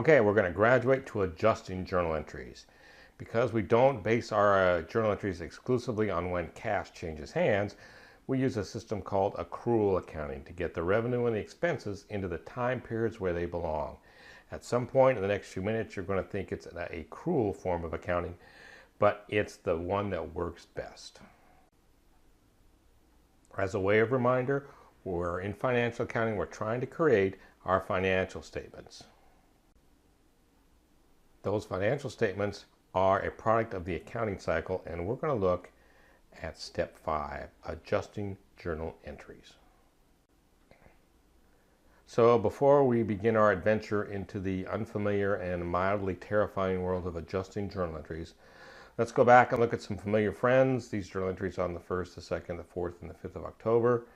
Okay, we're going to graduate to adjusting journal entries. Because we don't base our journal entries exclusively on when cash changes hands, we use a system called accrual accounting to get the revenue and the expenses into the time periods where they belong. At some point in the next few minutes, you're going to think it's an accrual form of accounting, but it's the one that works best. As a way of reminder, we're in financial accounting, we're trying to create our financial statements. Those financial statements are a product of the accounting cycle, and we're going to look at step 5, adjusting journal entries. So before we begin our adventure into the unfamiliar and mildly terrifying world of adjusting journal entries, let's go back and look at some familiar friends, these journal entries on the 1st, the 2nd, the 4th, and the 5th of October,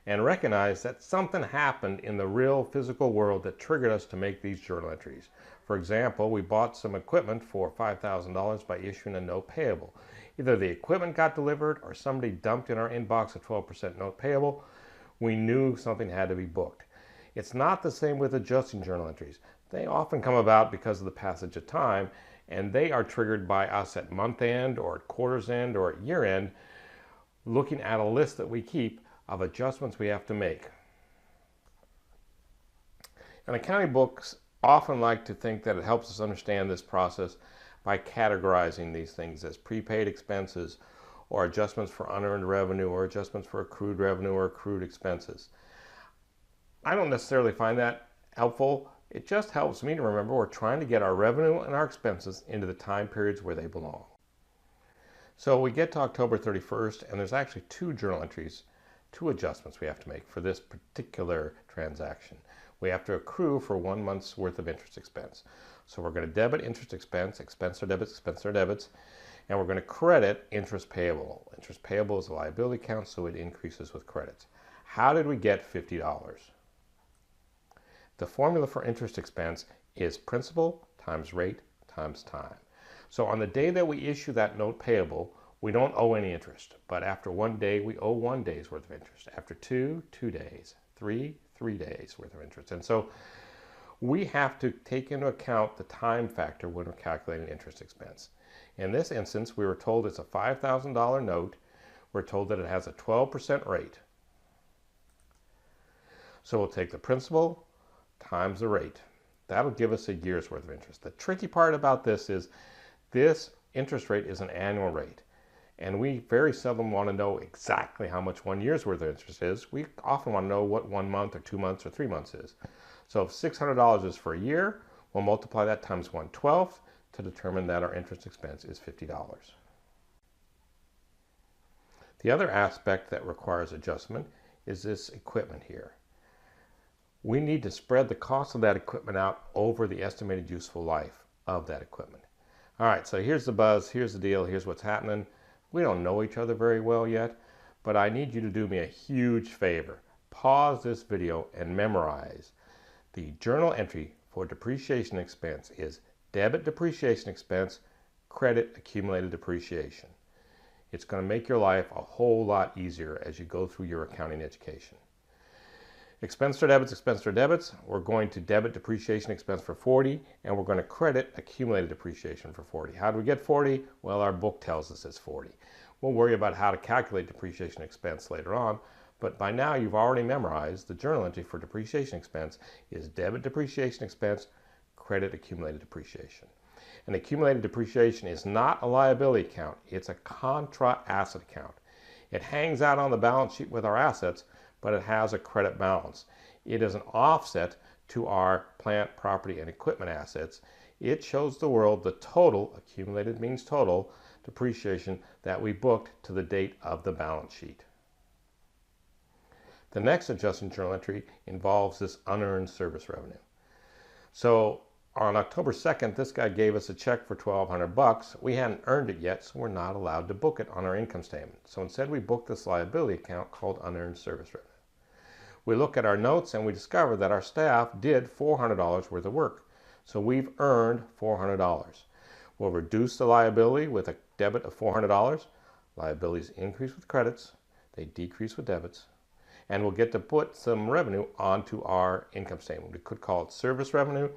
and recognize that something happened in the real physical world that triggered us to make these journal entries. For example, we bought some equipment for $5,000 by issuing a note payable. Either the equipment got delivered or somebody dumped in our inbox a 12% note payable. We knew something had to be booked. It's not the same with adjusting journal entries. They often come about because of the passage of time, and they are triggered by us at month end or at quarter's end or at year end, looking at a list that we keep of adjustments we have to make. And accounting books often like to think that it helps us understand this process by categorizing these things as prepaid expenses or adjustments for unearned revenue or adjustments for accrued revenue or accrued expenses. I don't necessarily find that helpful. It just helps me to remember we're trying to get our revenue and our expenses into the time periods where they belong. So we get to October 31st, and there's actually 2 journal entries, 2 adjustments we have to make for this particular transaction. We have to accrue for 1 month's worth of interest expense. So we're going to debit interest expense, expense or debits, and we're going to credit interest payable. Interest payable is a liability account, so it increases with credits. How did we get $50? The formula for interest expense is principal times rate times time. So on the day that we issue that note payable, we don't owe any interest, but after 1 day, we owe 1 day's worth of interest. After 2 days, 3 days worth of interest. And so we have to take into account the time factor when we're calculating interest expense. In this instance, we were told it's a $5,000 note. We're told that it has a 12% rate. So we'll take the principal times the rate. That'll give us a year's worth of interest. The tricky part about this is this interest rate is an annual rate. And we very seldom want to know exactly how much 1 year's worth of interest is. We often want to know what 1 month or 2 months or 3 months is. So if $600 is for a year, we'll multiply that times 1/12 to determine that our interest expense is $50. The other aspect that requires adjustment is this equipment here. We need to spread the cost of that equipment out over the estimated useful life of that equipment. All right, so here's the buzz, here's the deal, here's what's happening. We don't know each other very well yet, but I need you to do me a huge favor. Pause this video and memorize. The journal entry for depreciation expense is debit depreciation expense, credit accumulated depreciation. It's going to make your life a whole lot easier as you go through your accounting education. Expense or debits, we're going to debit depreciation expense for 40, and we're going to credit accumulated depreciation for 40. How do we get 40? Well, our book tells us it's 40. We'll worry about how to calculate depreciation expense later on, but by now you've already memorized the journal entry for depreciation expense is debit depreciation expense, credit accumulated depreciation. And accumulated depreciation is not a liability account, it's a contra asset account. It hangs out on the balance sheet with our assets, but it has a credit balance. It is an offset to our plant, property, and equipment assets. It shows the world the total, accumulated means total, depreciation that we booked to the date of the balance sheet. The next adjusting journal entry involves this unearned service revenue. So on October 2nd, this guy gave us a check for $1,200. We hadn't earned it yet, so we're not allowed to book it on our income statement. So instead we booked this liability account called unearned service revenue. We look at our notes and we discover that our staff did $400 worth of work. So we've earned $400. We'll reduce the liability with a debit of $400. Liabilities increase with credits, they decrease with debits. and we'll get to put some revenue onto our income statement. We could call it service revenue,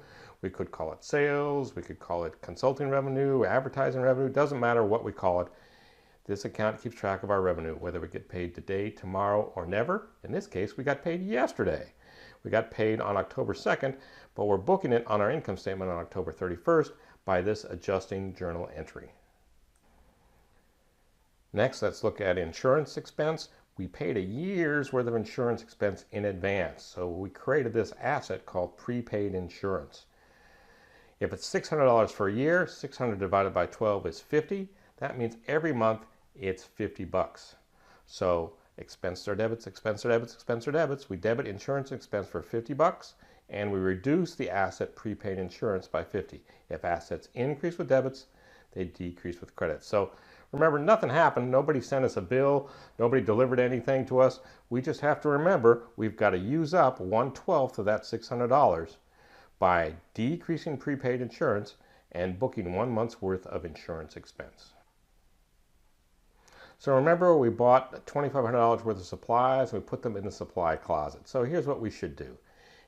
we could call it sales, we could call it consulting revenue, advertising revenue, doesn't matter what we call it. This account keeps track of our revenue, whether we get paid today, tomorrow, or never. In this case, we got paid yesterday. We got paid on October 2nd, but we're booking it on our income statement on October 31st by this adjusting journal entry. Next, let's look at insurance expense. We paid a year's worth of insurance expense in advance, so we created this asset called prepaid insurance. If it's $600 for a year, 600 divided by 12 is 50. That means every month it's 50 bucks. So expense or debits, expense or debits, expense or debits. We debit insurance expense for 50 bucks and we reduce the asset prepaid insurance by 50. If assets increase with debits, they decrease with credits. So remember, nothing happened. Nobody sent us a bill. Nobody delivered anything to us. We just have to remember we've got to use up 1/12 of that $600 by decreasing prepaid insurance and booking 1 month's worth of insurance expense. So remember, we bought $2,500 worth of supplies and we put them in the supply closet. So here's what we should do.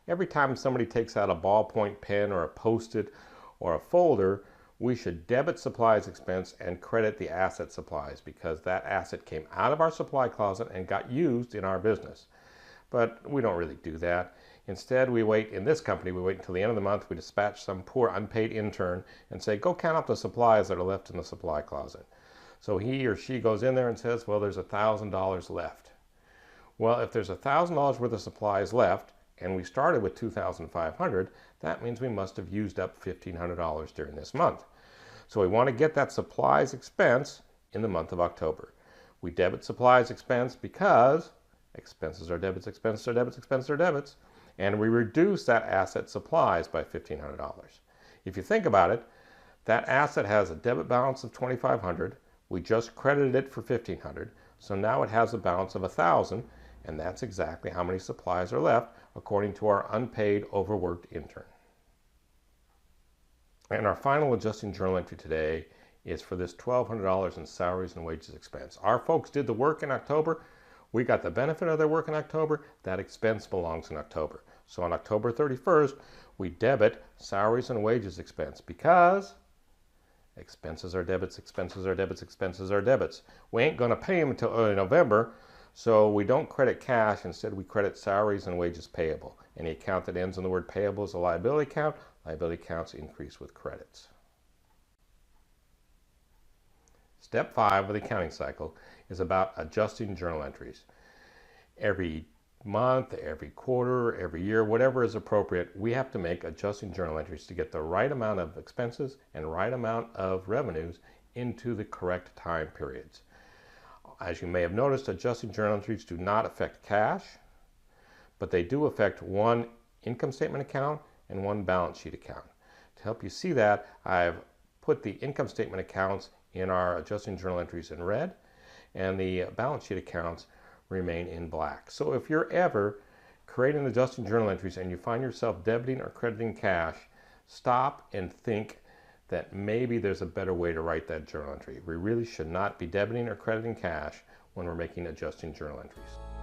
Every time somebody takes out a ballpoint pen or a Post-it or a folder, we should debit supplies expense and credit the asset supplies, because that asset came out of our supply closet and got used in our business. But we don't really do that. Instead, we wait, in this company, we wait until the end of the month, we dispatch some poor unpaid intern and say, go count up the supplies that are left in the supply closet. So he or she goes in there and says, well, there's $1,000 left. Well, if there's $1,000 worth of supplies left, and we started with $2,500, that means we must have used up $1,500 during this month. So we want to get that supplies expense in the month of October. We debit supplies expense because expenses are debits, expenses are debits, expenses are debits, and we reduce that asset supplies by $1,500. If you think about it, that asset has a debit balance of $2,500. We just credited it for $1,500, so now it has a balance of $1,000, and that's exactly how many supplies are left according to our unpaid, overworked intern. And our final adjusting journal entry today is for this $1,200 in salaries and wages expense. Our folks did the work in October. We got the benefit of their work in October. That expense belongs in October. So on October 31st, we debit salaries and wages expense because expenses are debits, expenses are debits, expenses are debits. We ain't going to pay them until early November, so we don't credit cash. Instead, we credit salaries and wages payable. Any account that ends in the word payable is a liability account. Liability accounts increase with credits. Step 5 of the accounting cycle is about adjusting journal entries. Every month, every quarter, every year, whatever is appropriate, we have to make adjusting journal entries to get the right amount of expenses and right amount of revenues into the correct time periods. As you may have noticed, adjusting journal entries do not affect cash, but they do affect one income statement account and one balance sheet account. To help you see that, I've put the income statement accounts in our adjusting journal entries in red, and the balance sheet accounts remain in black. So if you're ever creating adjusting journal entries and you find yourself debiting or crediting cash, stop and think that maybe there's a better way to write that journal entry. We really should not be debiting or crediting cash when we're making adjusting journal entries.